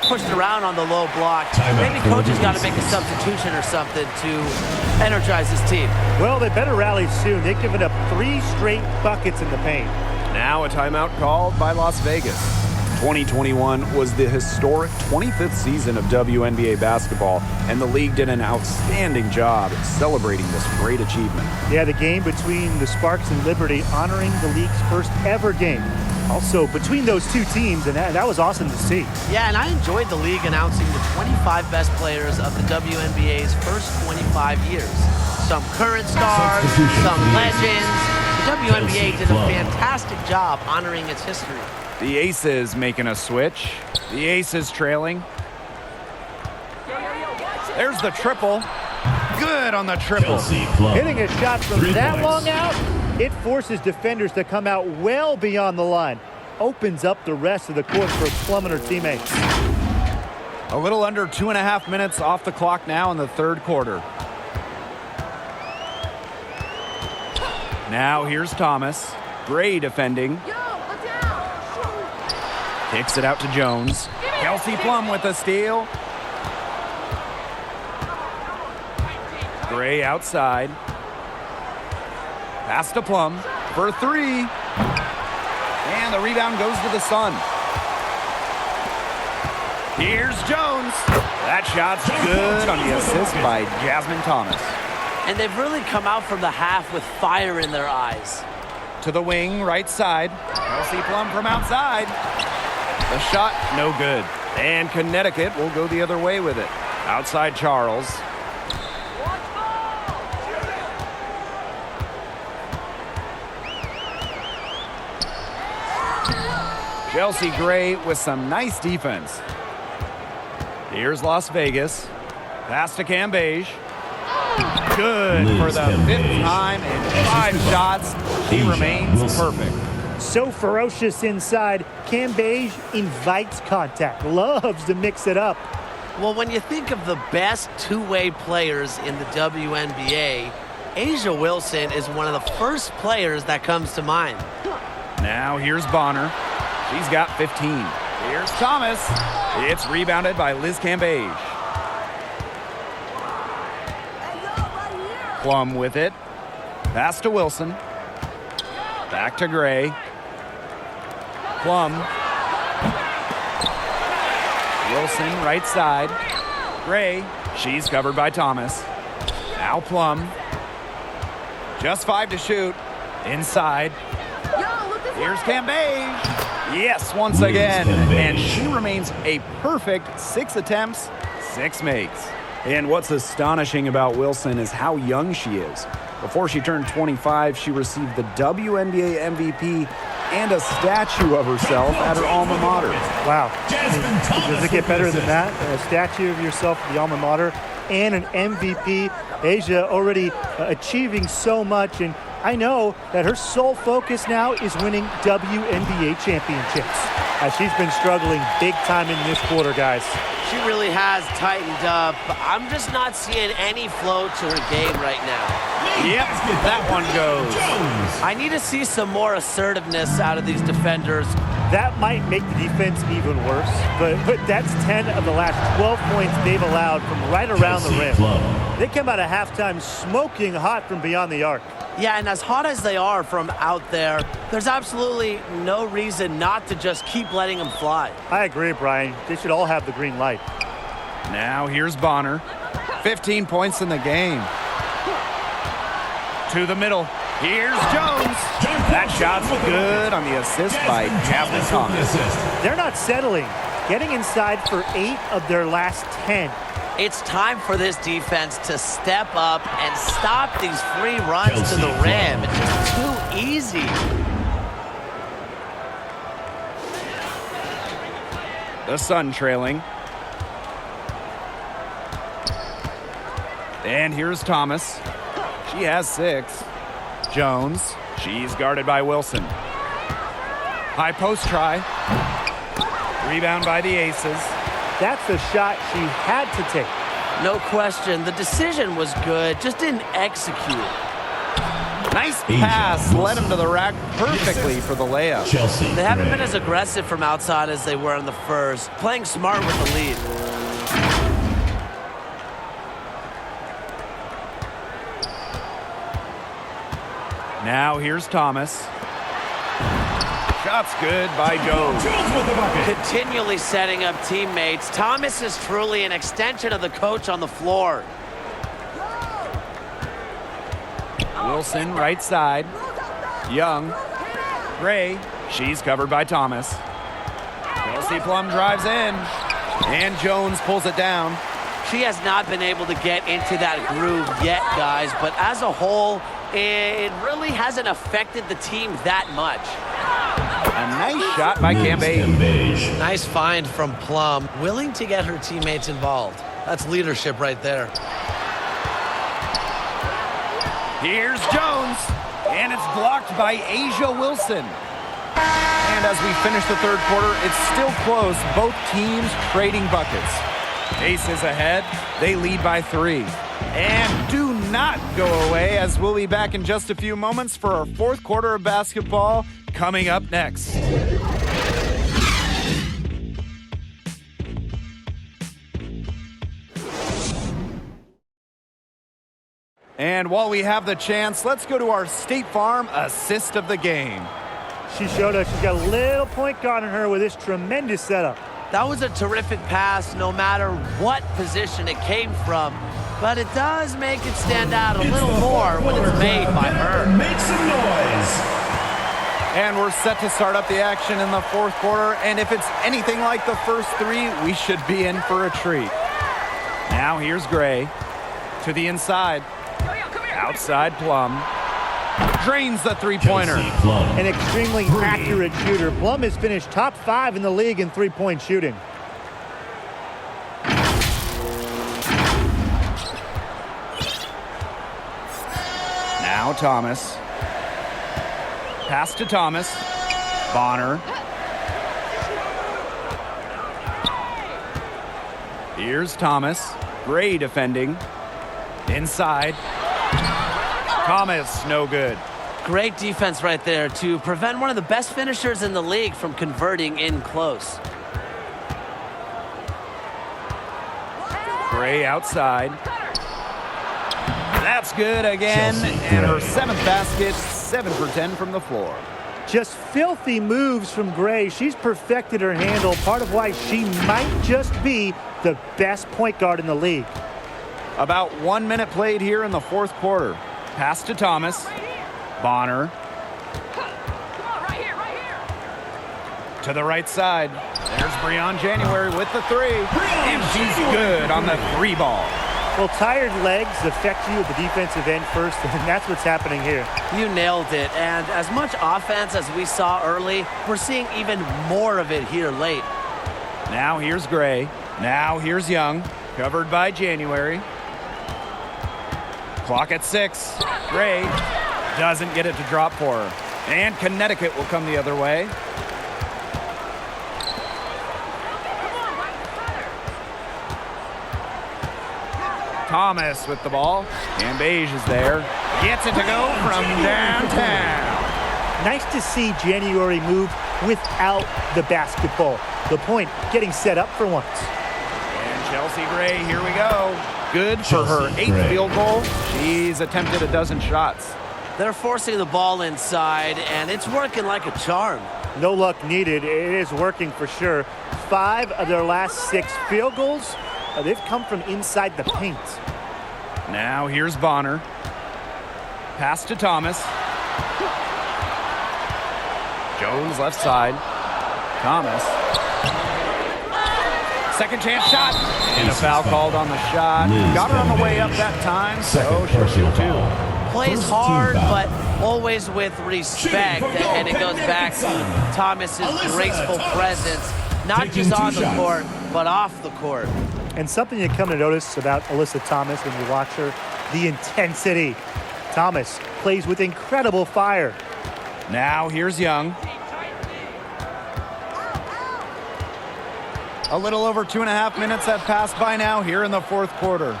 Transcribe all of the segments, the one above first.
pushed around on the low block. Maybe coach has got to make a substitution or something to energize his team. Well, they better rally soon. They've given up 3 straight buckets in the paint. Now a timeout called by Las Vegas. 2021 was the historic 25th season of WNBA basketball, and the league did an outstanding job celebrating this great achievement. Yeah, the game between the Sparks and Liberty honoring the league's first ever game. Also, between those two teams, and that was awesome to see. Yeah, and I enjoyed the league announcing the 25 best players of the WNBA's first 25 years. Some current stars, some legends. The WNBA did a fantastic job honoring its history. The Aces making a switch. The Aces trailing. There's the triple. Good on the triple. Hitting a shot from that long out, it forces defenders to come out well beyond the line. Opens up the rest of the court for Plum and her teammates. A little under 2.5 minutes off the clock now in the third quarter. Now here's Thomas. Gray defending. Kicks it out to Jones. Kelsey Plum with a steal. Gray outside. Pass to Plum for 3. And the rebound goes to the Sun. Here's Jones. That shot's good on the assist by Jasmine Thomas. And they've really come out from the half with fire in their eyes. To the wing, right side. Kelsey Plum from outside. The shot, no good. And Connecticut will go the other way with it. Outside Charles. Chelsea Gray with some nice defense. Here's Las Vegas. Pass to Cambage. Good for the 5th time in 5 shots. He remains perfect. So ferocious inside, Cambage invites contact, loves to mix it up. Well, when you think of the best two-way players in the WNBA, A'ja Wilson is one of the first players that comes to mind. Now here's Bonner. She's got 15. Here's Thomas. It's rebounded by Liz Cambage. Plum with it. Pass to Wilson. Back to Gray. Plum. Wilson right side. Gray. She's covered by Thomas. Now Plum. Just 5 to shoot. Inside. Here's Cambage. Yes, once again. And she remains a perfect 6 attempts, 6 makes. And what's astonishing about Wilson is how young she is. Before she turned 25, she received the WNBA MVP and a statue of herself at her alma mater. Wow. Does it get better than that? A statue of yourself at the alma mater and an MVP. A'ja already achieving so much, and I know that her sole focus now is winning WNBA championships. She's been struggling big time in this quarter, guys. She really has tightened up. I'm just not seeing any flow to her game right now. Yep, that one goes. I need to see some more assertiveness out of these defenders. That might make the defense even worse, but that's 10 of the last 12 points they've allowed from right around the rim. They come out of halftime smoking hot from beyond the arc. Yeah, and as hot as they are from out there, there's absolutely no reason not to just keep letting them fly. I agree, Brian. They should all have the green light. Now here's Bonner. 15 points in the game. To the middle. Here's Jones. That shot's good on the assist by Jasmine Thomas. They're not settling. Getting inside for 8 of their last 10. It's time for this defense to step up and stop these free runs to the rim. It's just too easy. The Sun trailing. And here's Thomas. She has 6. Jones. She's guarded by Wilson. High post try. Rebound by the Aces. That's the shot she had to take. No question. The decision was good, just didn't execute. Nice pass, led him to the rack perfectly for the layup. Chelsea. They haven't Gray. been as aggressive from outside as they were in the first, playing smart with the lead. Now here's Thomas. Shot's good by Jones. Jones with the bucket. Continually setting up teammates. Thomas is truly an extension of the coach on the floor. Wilson, right side. Young. Gray. She's covered by Thomas. Kelsey Plum drives in. And Jones pulls it down. She has not been able to get into that groove yet, guys, but as a whole, it really hasn't affected the team that much. A nice shot by Cambage. Cambage. Nice find from Plum, willing to get her teammates involved. That's leadership right there. Here's Jones. And it's blocked by Asia Wilson. And as we finish the third quarter, it's still close. Both teams trading buckets. Aces ahead. They lead by 3. And do not go away, as we'll be back in just a few moments for our fourth quarter of basketball coming up next. And while we have the chance, let's go to our State Farm assist of the game. She showed us she's got a little point guard on her with this tremendous setup. That was a terrific pass, no matter what position it came from, but it does make it stand out a little more when it's made by her. Make some noise. And we're set to start up the action in the fourth quarter, and if it's anything like the first 3, we should be in for a treat. Now here's Gray to the inside. Outside Plum. Drains the three-pointer. Chelsea Plum. An extremely accurate shooter. Plum has finished top 5 in the league in three-point shooting. Now Thomas. Pass to Thomas. Bonner. Here's Thomas. Gray defending. Inside. Thomas, no good. Great defense right there to prevent one of the best finishers in the league from converting in close. Gray outside. That's good again. Chelsea And her Gray. 7th basket, 7 for 10 from the floor. Just filthy moves from Gray. She's perfected her handle, part of why she might just be the best point guard in the league. About 1 minute played here in the fourth quarter. Pass to Thomas. Bonner. To the right side. There's Breon January with the 3. And she's good on the 3 ball. Well, tired legs affect you at the defensive end first, and that's what's happening here. You nailed it, and as much offense as we saw early, we're seeing even more of it here late. Now here's Gray. Now here's Young. Covered by January. Clock at 6. Gray doesn't get it to drop for her. And Connecticut will come the other way. Thomas with the ball. Cambage is there. Gets it to go from downtown. Nice to see January move without the basketball. The point, getting set up for once. And Chelsea Gray, here we go. Good for her Chelsea 8th Gray. field goal. She's attempted a dozen shots. They're forcing the ball inside, and it's working like a charm. No luck needed. It is working for sure. 5 of their last 6 field goals, they've come from inside the paint. Now here's Bonner. Pass to Thomas. Jones left side. Thomas. Second chance shot. And a foul called on the shot. Liz Got her on the way Cambage. up that time, so Second she'll personal shoot 2. foul. Plays First team hard, foul. but always with respect, and it goes back to Thomas's graceful presence, not Taking just on 2 the shots. court, but off the court. And something you come to notice about Alyssa Thomas when you watch her, the intensity. Thomas plays with incredible fire. Now here's Young. A little over 2.5 minutes have passed by now here in the fourth quarter.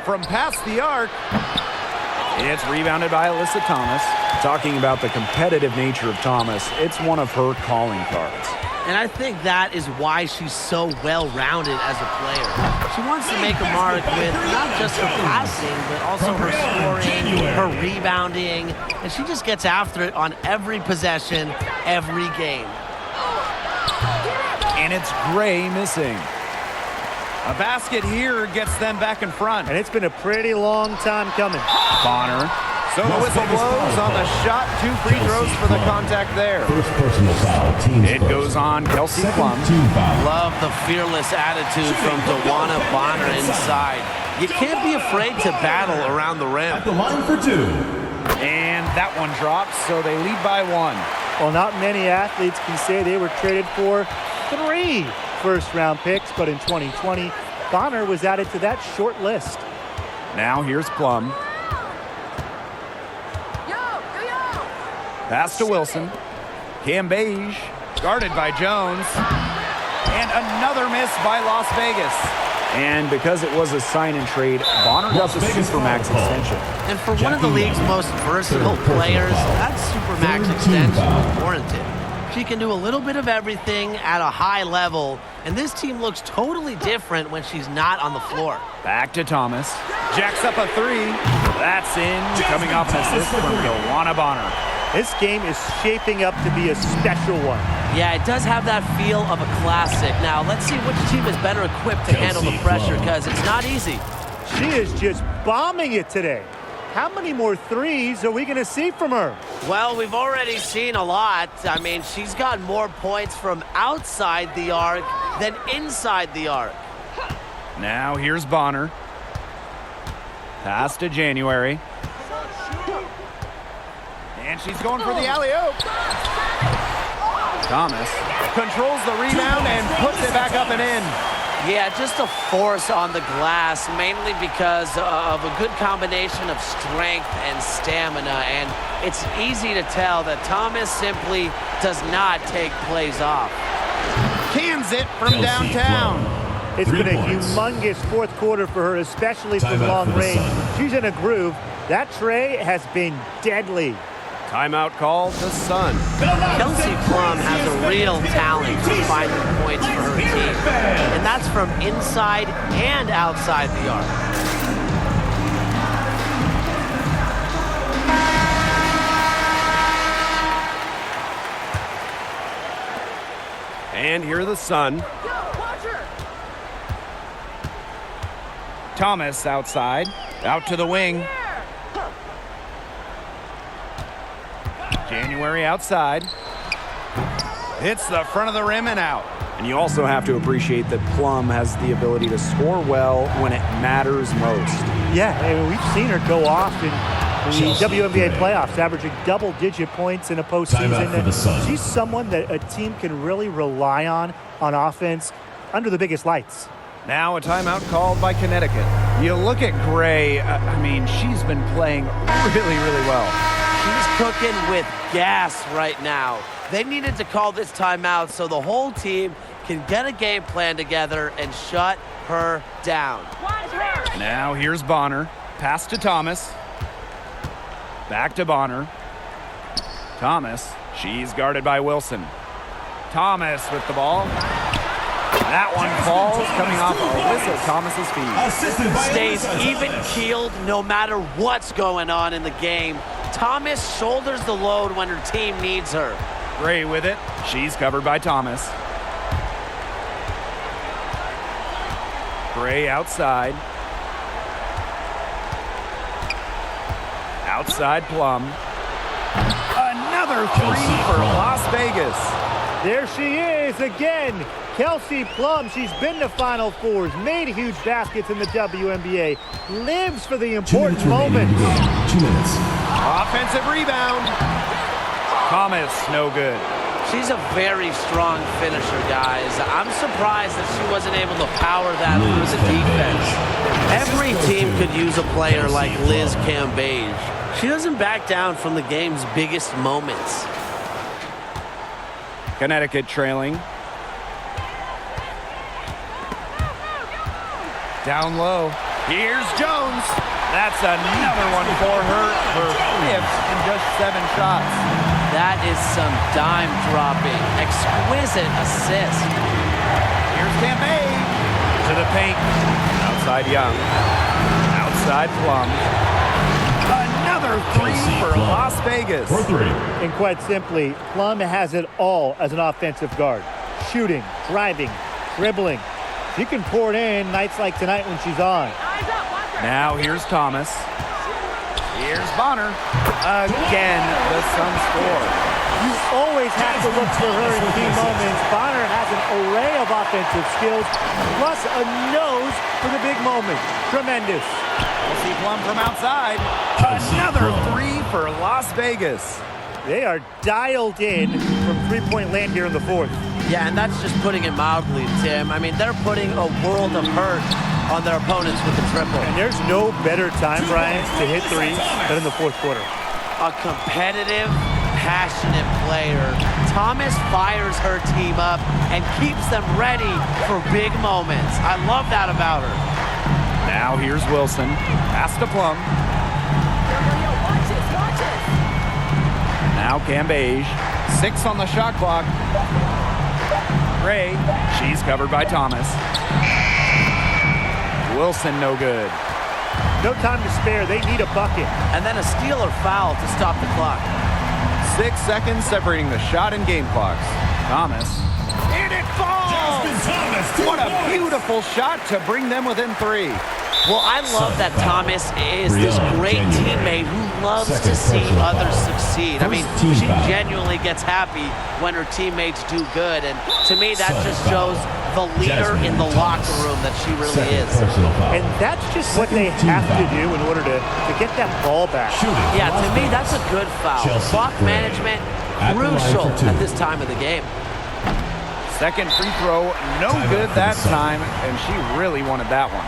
from past the arc. It's rebounded by Alyssa Thomas. Talking about the competitive nature of Thomas, it's one of her calling cards. And I think that is why she's so well-rounded as a player. She wants to make a mark with not just her passing, but also her scoring, her rebounding, and she just gets after it on every possession, every game. And it's Gray missing. A basket here gets them back in front. And it's been a pretty long time coming. Bonner. So the whistle blows on the shot. 2 free throws for the contact there. First personal foul. Team It goes on Kelsey Plum. Team foul. Love the fearless attitude from DeWanna Bonner inside. You can't be afraid to battle around the rim. At the line for 2. And that one drops, so they lead by 1. Well, not many athletes can say they were traded for 3 first-round picks, but in 2020, Bonner was added to that short list. Now here's Plum. Pass to Wilson. Cam Beige, guarded by Jones. And another miss by Las Vegas. And because it was a sign-and-trade, Bonner got the Supermax extension. And for one of the league's most versatile players, that Supermax extension was warranted. She can do a little bit of everything at a high level, and this team looks totally different when she's not on the floor. Back to Thomas. Jacks up a 3. That's in, coming off an assist from DeWanna Bonner. This game is shaping up to be a special one. Yeah, it does have that feel of a classic. Now, let's see which team is better equipped to handle the pressure, because it's not easy. She is just bombing it today. How many more threes are we going to see from her? Well, we've already seen a lot. I mean, she's got more points from outside the arc than inside the arc. Now here's Bonner. Pass to January. And she's going for the alley-oop. Thomas controls the rebound and puts it back up and in. Yeah, just a force on the glass, mainly because of a good combination of strength and stamina. And it's easy to tell that Thomas simply does not take plays off. Cans it from downtown. It's 3 been a points. humongous fourth quarter for her, especially from Timeout long for the range. Sun. She's in a groove. That tray has been deadly. Timeout called the Sun. Kelsey Plum has a real talent for finding points for her team, and that's from inside and outside the arc. And here the Sun. Thomas outside, out to the wing. January outside. Hits the front of the rim and out. And you also have to appreciate that Plum has the ability to score well when it matters most. Yeah, I mean, we've seen her go off in the WNBA playoffs, averaging double-digit points in a Timeout for the Sun. postseason. She's someone that a team can really rely on offense under the biggest lights. Now a timeout called by Connecticut. You look at Gray, I mean, she's been playing really, really well. She's cooking with gas right now. They needed to call this timeout so the whole team can get a game plan together and shut her down. Now here's Bonner. Pass to Thomas. Back to Bonner. Thomas. She's guarded by Wilson. Thomas with the ball. That one falls, coming off Alyssa Thomas's feet. Assisted by Stays Alyssa even Thomas. keeled no matter what's going on in the game. Thomas shoulders the load when her team needs her. Gray with it. She's covered by Thomas. Gray outside. Outside Plum. Another 3 for Las Vegas. There she is again. Kelsey Plum, she's been to Final Fours, made huge baskets in the WNBA, lives for the 2 minutes important remaining in the moments. game. 2 minutes. Offensive rebound. Thomas, no good. She's a very strong finisher, guys. I'm surprised that she wasn't able to power that through the defense. Every team could use a player like Liz Cambage. She doesn't back down from the game's biggest moments. Connecticut trailing. Down low. Here's Jones. That's another one for her. Her fifth in just 7 shots. That is some dime dropping. Exquisite assist. Here's Campbell to the paint. Outside Young. Outside Plum. Another 3 for Las Vegas. For 3. And quite simply, Plum has it all as an offensive guard. Shooting, driving, dribbling. She can pour it in nights like tonight when she's on. Now here's Thomas. Here's Bonner. Again, the Suns score. You always have to look for her in key moments. Bonner has an array of offensive skills, plus a nose for the big moment. Tremendous. We'll see Plum from outside. Another 3 for Las Vegas. They are dialed in from three-point land here in the fourth. Yeah, and that's just putting it mildly, Tim. I mean, they're putting a world of hurt on their opponents with the triple. And there's no better time, Brian, to hit threes than in the fourth quarter. A competitive, passionate player. Thomas fires her team up and keeps them ready for big moments. I love that about her. Now here's Wilson. Pass to Plum. Now Cambage. 6 on the shot clock. Gray. She's covered by Thomas. Wilson no good. No time to spare. They need a bucket. And then a steal or foul to stop the clock. 6 seconds separating the shot and game clocks. Thomas. And it falls! What a beautiful shot to bring them within 3. Well, I love that Thomas is this great teammate who loves to see others succeed. I mean, she genuinely gets happy when her teammates do good. And to me, that just shows the leader in the locker room that she really is. And that's just what they have to do in order to get that ball back. Yeah, to me, that's a good foul. Clock management, crucial at this time of the game. Second free throw, no good that time, and she really wanted that one.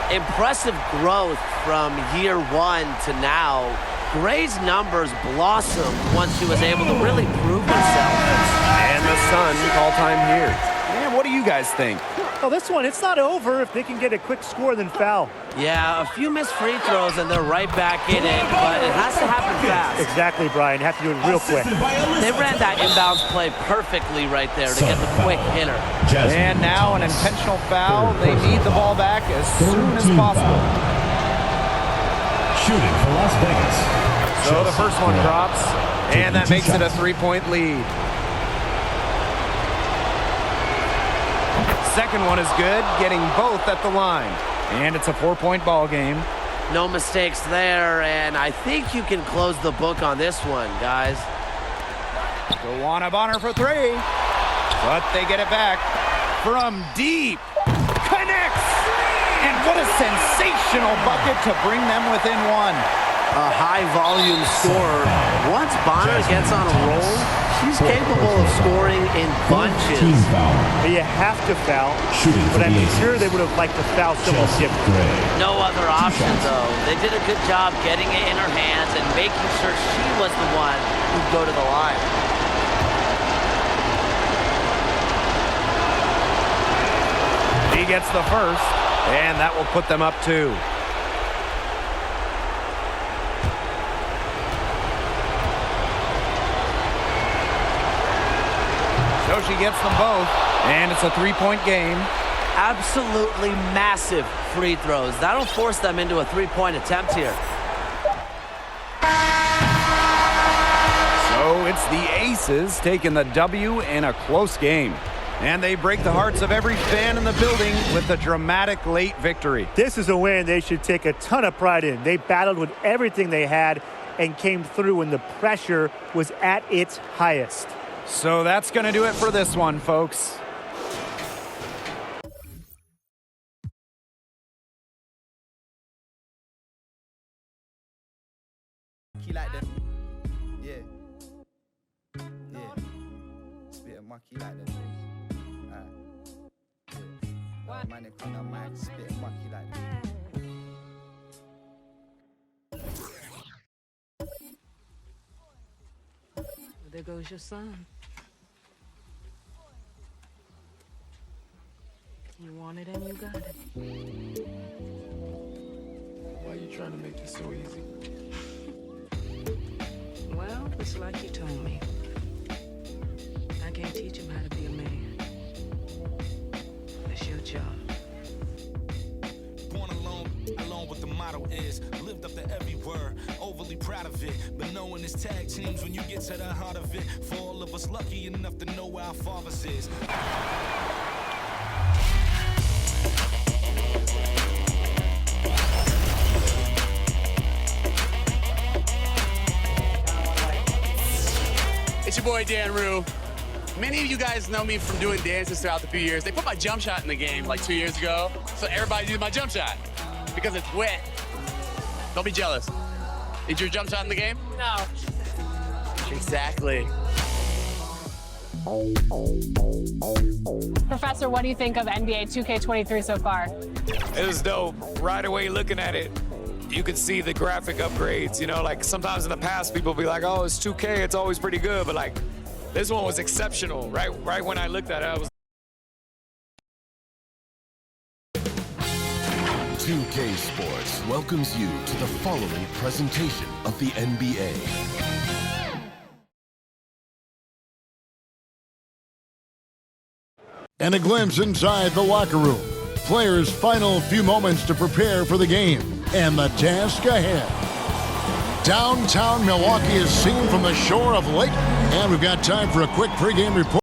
Impressive growth from year 1 to now. Gray's numbers blossomed once she was able to really prove herself. And the Sun call time here. Man, what do you guys think? Well, this one, it's not over if they can get a quick score then foul. Yeah, a few missed free throws and they're right back in it, but it has to happen fast. Exactly, Brian. Have to do it real quick. They ran that inbounds play perfectly right there to get the quick hitter. And now an intentional foul. They need the ball back as soon as possible. Shooting for Las Vegas. So the first one drops, and that makes it a 3-point lead. Second one is good, getting both at the line. And it's a 4-point ball game. No mistakes there, and I think you can close the book on this one, guys. Joanna Bonner for 3. But they get it back from deep. Connects! And what a sensational bucket to bring them within 1. A high-volume scorer. Once Bonner gets on a roll, she's capable of scoring in bunches. You have to foul, but I'm sure they would have liked to foul someone different. No other option, though. They did a good job getting it in her hands and making sure she was the one who'd go to the line. He gets the first, and that will put them up 2. So she gets them both, and it's a 3-point game. Absolutely massive free throws. That'll force them into a 3-point attempt here. So it's the Aces taking the W in a close game. And they break the hearts of every fan in the building with a dramatic late victory. This is a win they should take a ton of pride in. They battled with everything they had and came through when the pressure was at its highest. So that's going to do it for this one, folks. Like them. Yeah. Yeah. Spit a monkey like them. Alright. Yeah. Man, they come down my spit a monkey like them. There goes your son. You want it and you got it. Why you trying to make it so easy? Well, it's like you told me. I can't teach him how to be a man. That's your job. Born alone what the motto is. Lived up to every word, overly proud of it. But knowing it's tag teams when you get to the heart of it. For all of us lucky enough to know where our fathers is. It's your boy Dan Rue. Many of you guys know me from doing dances throughout the few years. They put my jump shot in the game like 2 years ago, so everybody uses my jump shot because it's wet. Don't be jealous. Is your jump shot in the game? No. Exactly. Professor, what do you think of NBA 2K23 so far? It was dope. Right away looking at it, you could see the graphic upgrades. You know, like sometimes in the past people be like, oh, it's 2K, it's always pretty good. But like, this one was exceptional. Right when I looked at it, I was 2K Sports welcomes you to the following presentation of the NBA. And a glimpse inside the locker room. Players' final few moments to prepare for the game and the task ahead. Downtown Milwaukee is seen from the shore of Lake, and we've got time for a quick pregame report.